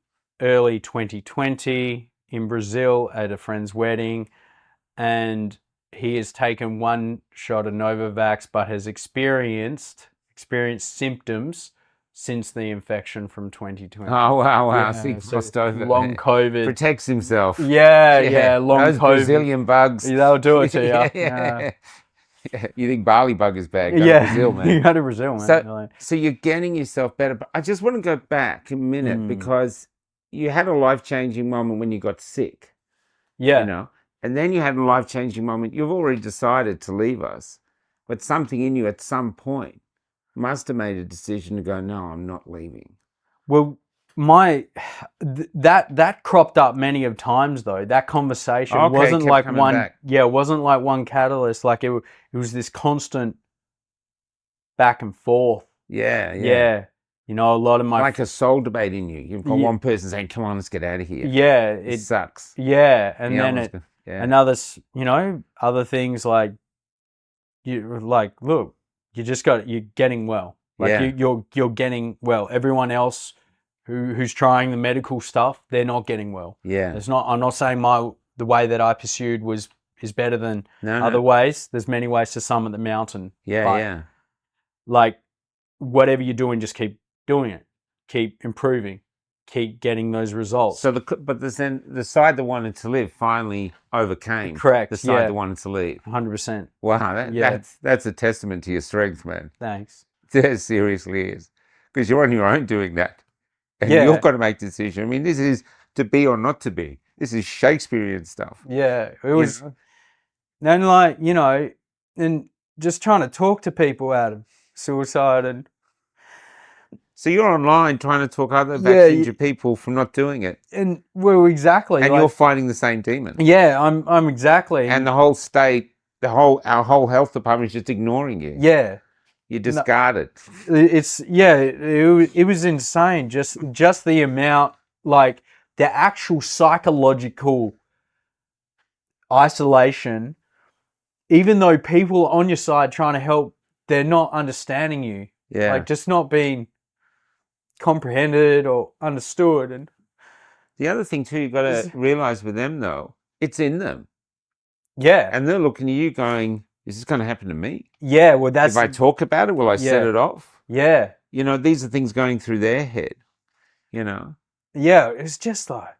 early 2020 in Brazil at a friend's wedding, and he has taken one shot of Novavax, but has experienced symptoms since the infection from 2020. Oh, wow. Yeah, So he so crossed over. long COVID. Protects himself. Yeah, long Those COVID. Brazilian bugs. They'll do it to you. Yeah. You think barley bug is bad? Go Yeah, to Brazil, man. you go to Brazil, man. So you're getting yourself better. But I just want to go back a minute because you had a life-changing moment when you got sick. Yeah. You know, and then you had a life-changing moment. You've already decided to leave us, but something in you at some point must have made a decision to go, no, I'm not leaving. Well, that cropped up many of times though. That conversation wasn't like one. Back. Yeah, it wasn't like one catalyst. Like it was this constant back and forth. Yeah. You know, a lot of my like a soul debate in you. You've got one person saying, "Come on, let's get out of here." Yeah, it sucks. Yeah, and then another, you know, other things like look, you're getting well. Like you're getting well. Everyone else who's trying the medical stuff, they're not getting well. Yeah. I'm not saying the way that I pursued is better than other ways. There's many ways to summit the mountain. Yeah. Like whatever you're doing, just keep doing it. Keep improving. Keep getting those results. So then the side that wanted to live finally overcame. Correct. The side that wanted to leave. 100%. Wow, that's a testament to your strength, man. Thanks. It seriously is. Because you're on your own doing that. And you've got to make a decision. I mean, this is to be or not to be. This is Shakespearean stuff. Yeah. It was, and like, you know, and just trying to talk to people out of suicide. And so you're online trying to talk other vaccine people from not doing it. And well, exactly. And you're fighting the same demon. Yeah, I'm exactly. And the whole state, our whole health department is just ignoring you. Yeah. You're discarded. It was insane. Just the amount, like the actual psychological isolation. Even though people on your side trying to help, they're not understanding you. Yeah. like just not being comprehended or understood. And The other thing too, you've got to realize with them though, it's in them. yeah, And they're looking at you going, is this going to happen to me? yeah. Well, that's If I talk about it, will I set yeah, it off? yeah, You know, these are things going through their head, you know? yeah. It's just like,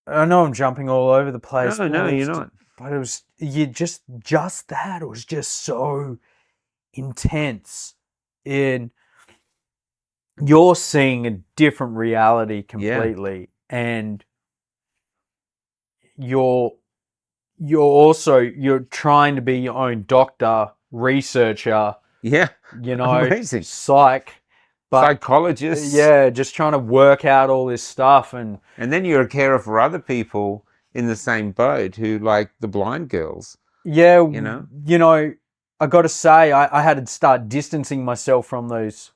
I know I'm jumping all over the place. No, you're not. But it was just that. It was just so intense. You're seeing a different reality completely, and you're trying to be your own doctor, researcher, Yeah. Amazing. Psychologist. Yeah, just trying to work out all this stuff. And then you're a carer for other people in the same boat who, like the blind girls. Yeah, you know, I got to say, I had to start distancing myself from those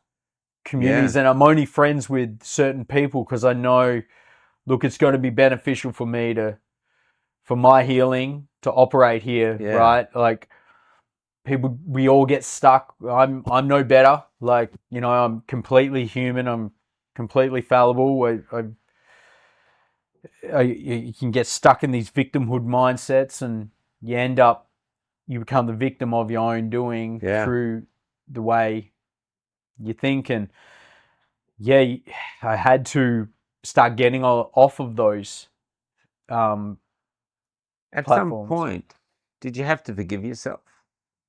communities, and I'm only friends with certain people because I know, look, it's going to be beneficial for me for my healing to operate here, right? Like, people, we all get stuck. I'm no better. Like, I'm completely human. I'm completely fallible. You can get stuck in these victimhood mindsets, and you become the victim of your own doing through the way you think. And I had to start getting off of those at platforms. some point, did you have to forgive yourself?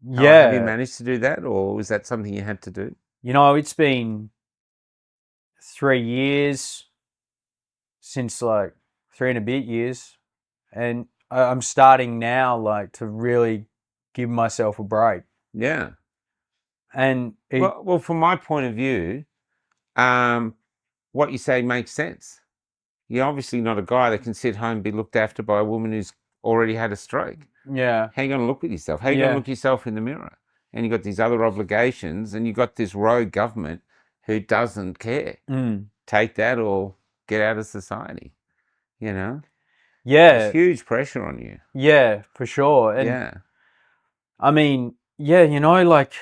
Yeah. Have you managed to do that, or was that something you had to do? It's been 3 years since, like 3 and a bit years, and I'm starting now, like, to really give myself a break. Yeah. And well, from my point of view, what you say makes sense. You're obviously not a guy that can sit home and be looked after by a woman who's already had a stroke. Yeah. How are you going to look at yourself? How are you going to look yourself in the mirror? And you've got these other obligations, and you've got this rogue government who doesn't care. Take that or get out of society, Yeah. There's huge pressure on you. Yeah, for sure. And I mean, like...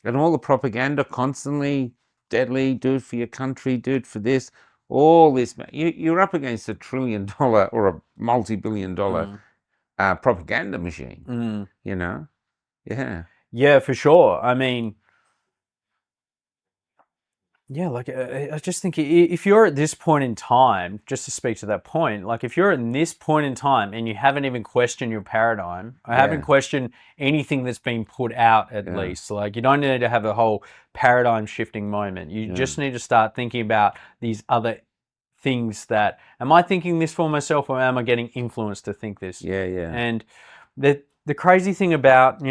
And all the propaganda constantly, deadly, do it for your country, do it for this, all this. You're up against $1 trillion or a multi-billion-dollar propaganda machine, Yeah. Yeah, for sure. I mean, like, I just think if you're at this point in time, just to speak to that point, like, if you're at this point in time and you haven't even questioned your paradigm, I haven't questioned anything that's been put out, at least, like, you don't need to have a whole paradigm shifting moment. You just need to start thinking about these other things that, am I thinking this for myself, or am I getting influenced to think this? And the crazy thing about, high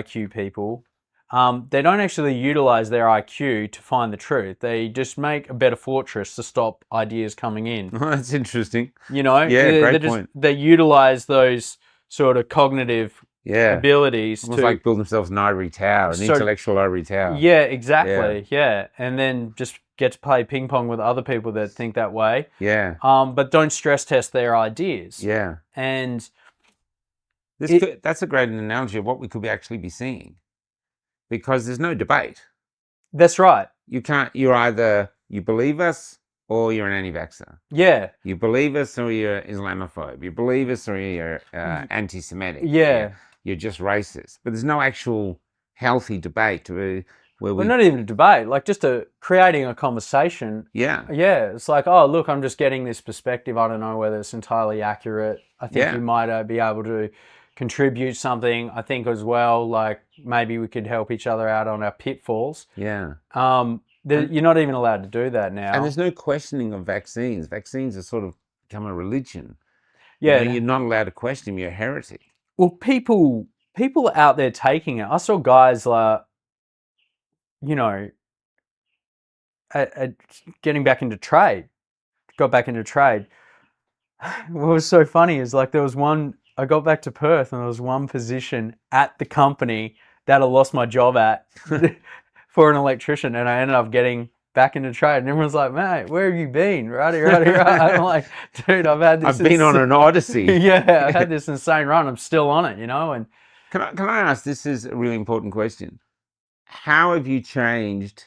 IQ people, they don't actually utilize their IQ to find the truth. They just make a better fortress to stop ideas coming in. That's interesting. Great point. They utilize those sort of cognitive abilities almost like build themselves an ivory tower, an intellectual ivory tower. Yeah, exactly. Yeah. And then just get to play ping pong with other people that think that way. Yeah. But don't stress test their ideas. Yeah. And that's a great analogy of what we could actually be seeing. Because there's no debate. That's right. You're either, you believe us or you're an anti-vaxxer. Yeah. You believe us or you're Islamophobe. You believe us or you're anti-Semitic. Yeah. You're just racist. But there's no actual healthy debate where well, not even a debate, like just creating a conversation. Yeah. Yeah. It's like, oh, look, I'm just getting this perspective. I don't know whether it's entirely accurate. I think you might be able to contribute something. I think as well, like, maybe we could help each other out on our pitfalls. Yeah. You're not even allowed to do that now. And there's no questioning of vaccines. Vaccines have sort of become a religion. Yeah. You're not allowed to question them. You're a heretic. Well, people are out there taking it. I saw guys like, getting back into trade. Got back into trade. What was so funny is, like, I got back to Perth and there was one position at the company that I lost my job at for an electrician, and I ended up getting back into trade. And everyone's like, mate, where have you been? Right. I'm like, dude, I've been on an odyssey. Yeah, I've had this insane run. I'm still on it, and Can I ask? This is a really important question. How have you changed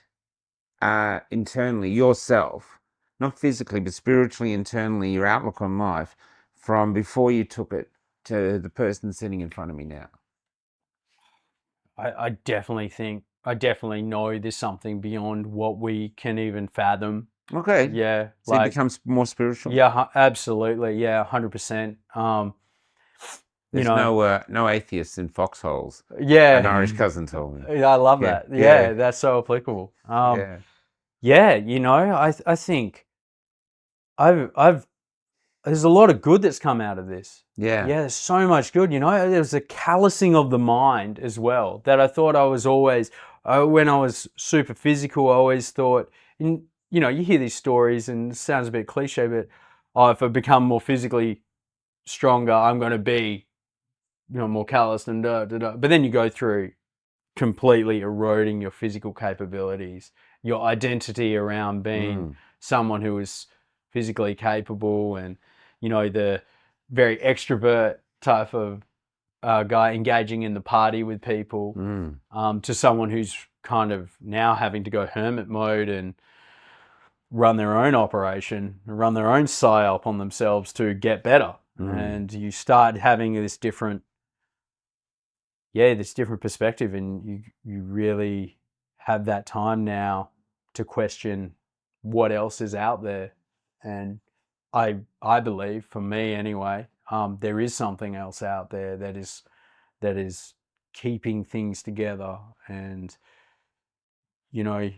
internally yourself, not physically but spiritually, internally, your outlook on life from before you took it to the person sitting in front of me now? I definitely think, I definitely know there's something beyond what we can even fathom. Okay, Yeah, so it like, becomes more spiritual. yeah, absolutely. Yeah, 100%. You There's know, no atheists in foxholes. An yeah, Irish cousin told me. I love Yeah, that. yeah, Yeah, that's so applicable. yeah, Yeah, I think I've there's a lot of good that's come out of this. yeah. Yeah, there's so much good. There's a callousing of the mind as well that I thought I was always, when I was super physical, I always thought, and you hear these stories and it sounds a bit cliche, but oh, if I become more physically stronger, I'm going to be, more callous and da da da. But then you go through completely eroding your physical capabilities, your identity around being Mm, someone who is physically capable, and the very extrovert type of guy engaging in the party with people, mm, to someone who's kind of now having to go hermit mode and run their own operation, run their own psyop on themselves to get better. mm. And you start having this different perspective, and you really have that time now to question what else is out there. And I believe, for me anyway, there is something else out there that is keeping things together. And you know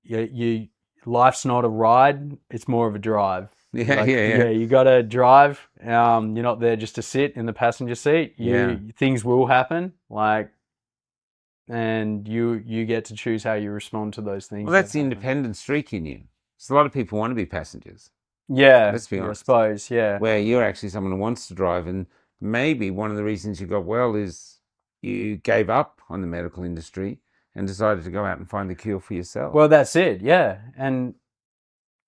you life's not a ride, it's more of a drive. Yeah, Like, yeah, yeah, yeah, you got to drive. You're not there just to sit in the passenger seat. yeah. Things will happen, like, and you get to choose how you respond to those Well, things that that's the happen. independent streak in you. So a lot of people want to be passengers. Yeah, Let's be yeah, I honest. suppose. Yeah, Where you're actually someone who wants to drive, and maybe one of the reasons you got well is you gave up on the medical industry and decided to go out and find the cure for yourself. well, that's it. Yeah, and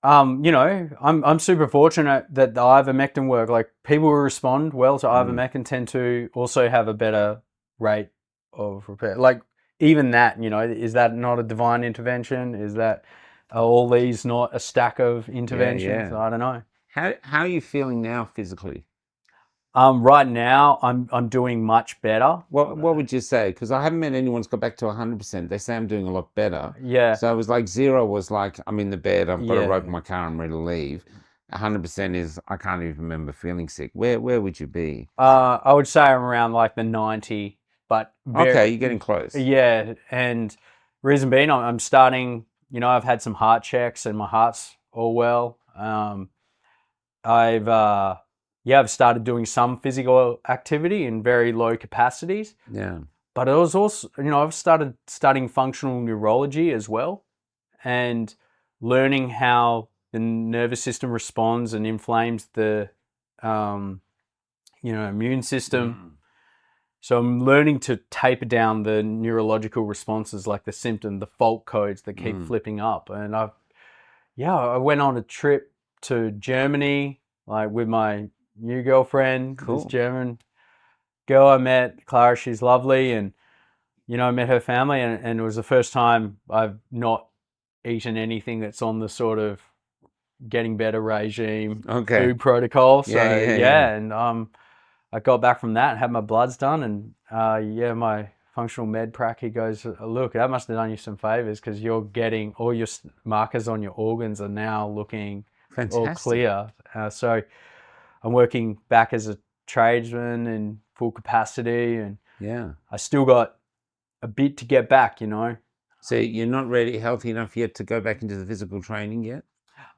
I'm super fortunate that the ivermectin work. Like, people who respond well to Mm. ivermectin tend to also have a better rate of repair. Like, even that, is that not a divine intervention? Are all these not a stack of Yeah, interventions? yeah. I don't know. How are you feeling now physically? Right now, I'm doing much better. What would you say? Because I haven't met anyone who's got back to 100%. They say I'm doing a lot better. Yeah, So it was like zero was like I'm in the bed, I've got a rope in yeah. my car, I'm ready to leave. 100% is I can't even remember feeling sick. Where would you be? I would say I'm around like the 90, but Okay, you're getting close. yeah. And reason being, I'm starting. I've had some heart checks and my heart's all well. I've started doing some physical activity in very low capacities, Yeah. but it was also, I've started studying functional neurology as well, and learning how the nervous system responds and inflames the immune system. Mm. So I'm learning to taper down the neurological responses, like the symptom, the fault codes that keep Mm. flipping up. And I went on a trip to Germany, like, with my new girlfriend, this Cool. German girl I met, Clara. She's lovely, and I met her family, and it was the first time I've not eaten anything that's on the sort of getting better regime Okay. food protocol. Yeah, So yeah, yeah. yeah, and I got back from that and had my bloods done, and my functional med prac, he goes, look, that must have done you some favors, because you're getting all your markers on your organs are now looking all Fantastic. clear. So I'm working back as a tradesman in full capacity, and Yeah. I still got a bit to get back. So you're not ready, healthy enough yet to go back into the physical training yet?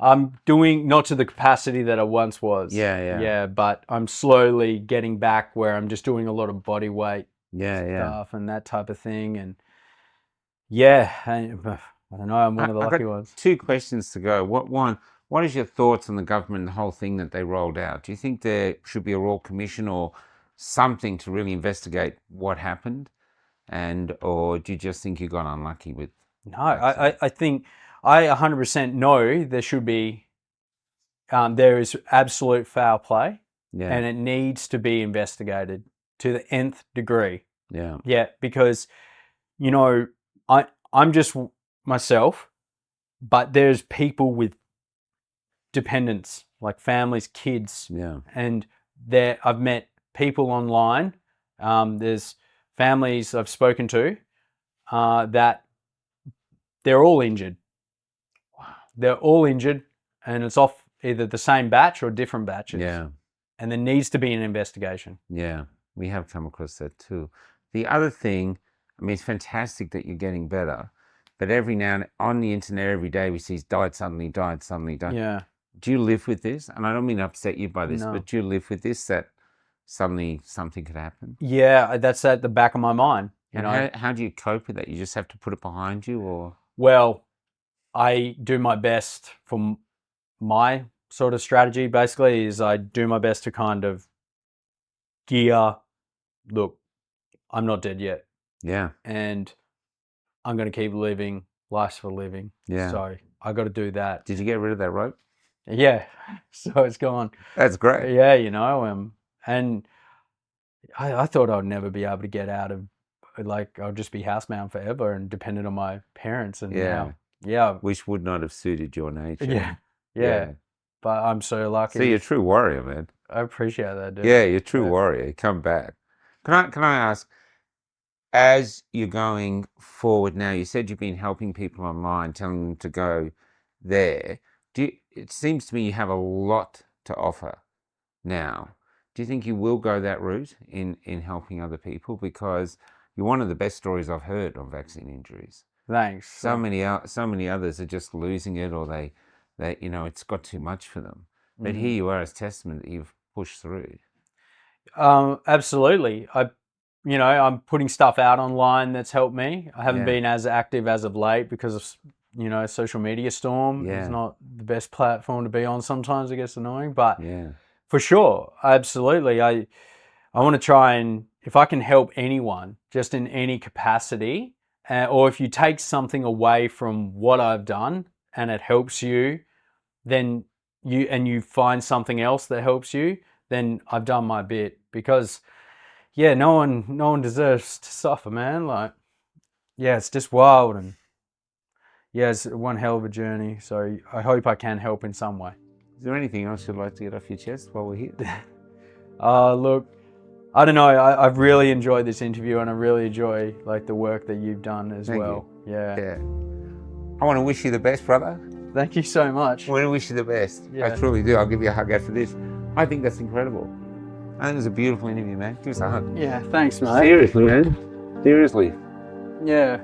I'm doing not to the capacity that I once was. Yeah, yeah. Yeah, but I'm slowly getting back where I'm just doing a lot of body weight Yeah, yeah. stuff and that type of thing. And yeah, I don't know, I'm one of the I got lucky ones. two questions to go. What is your thoughts on the government, the whole thing that they rolled out? Do you think there should be a royal commission or something to really investigate what happened? Or do you just think you got unlucky with No, vaccine? I think I 100% know there should be, there is absolute foul play, Yeah. and it needs to be investigated. to the nth degree. Yeah. Yeah, because, you know, I'm just myself, but there's people with dependents, like families, kids, Yeah. and I've met people online. There's families I've spoken to that they're all injured. Wow. They're all injured, and it's off either the same batch or different batches. Yeah. And there needs to be an investigation. Yeah. We have come across that too. The other thing, I mean, it's fantastic that you're getting better, but every now and on the internet, every day we see died suddenly, died. Yeah. Do you live with this? And I don't mean to upset you by this, No. but do you live with this, that suddenly something could happen? Yeah, that's at the back of my mind. You And know, how do you cope with that? You just have to put it behind you, or? well, I do my best for my sort of strategy. Basically, is I do my best to kind of gear. Look, I'm not dead yet, Yeah. and I'm going to keep living. Life's for living. Yeah. So I got to do that. Did you get rid of that rope? Yeah. So it's gone. That's great. Yeah, you know, and I thought I'd never be able to get out of, like, I'll just be housebound forever and dependent on my parents. And Yeah. yeah, Which would not have suited your nature. yeah. But I'm so lucky. So you're a true warrior, man. I appreciate that, dude. Yeah, you're a true warrior. Come back. Can I ask, as you're going forward now, you said you've been helping people online, telling them to go there. It seems to me you have a lot to offer now. Do you think you will go that route in helping other people? Because you're one of the best stories I've heard on vaccine injuries. Thanks. So many others are just losing it, or they you know, it's got too much for them. But here you are as testament that you've pushed through. Absolutely. I'm putting stuff out online that's helped me. I haven't Yeah. been as active as of late because of, social media storm. Yeah. It's not the best platform to be on. Sometimes it gets annoying, but Yeah. for sure, absolutely. I want to try, and if I can help anyone just in any capacity, or if you take something away from what I've done and it helps you, then you find something else that helps you, then I've done my bit. Because yeah, no one deserves to suffer, man. Like, yeah, it's just wild, and yeah, it's one hell of a journey. So I hope I can help in some way. Is there anything else you'd like to get off your chest while we're here? Look, I don't know. I've really enjoyed this interview, and I really enjoy the work that you've done as Thank well. you. Yeah. Yeah. I want to wish you the best, brother. Thank you so much. I want to wish you the best. Yeah. I truly do. I'll give you a hug after this. I think that's incredible. I think it was a beautiful interview, man. Give us a hug. Yeah, thanks, mate. Seriously, man. Seriously. Yeah.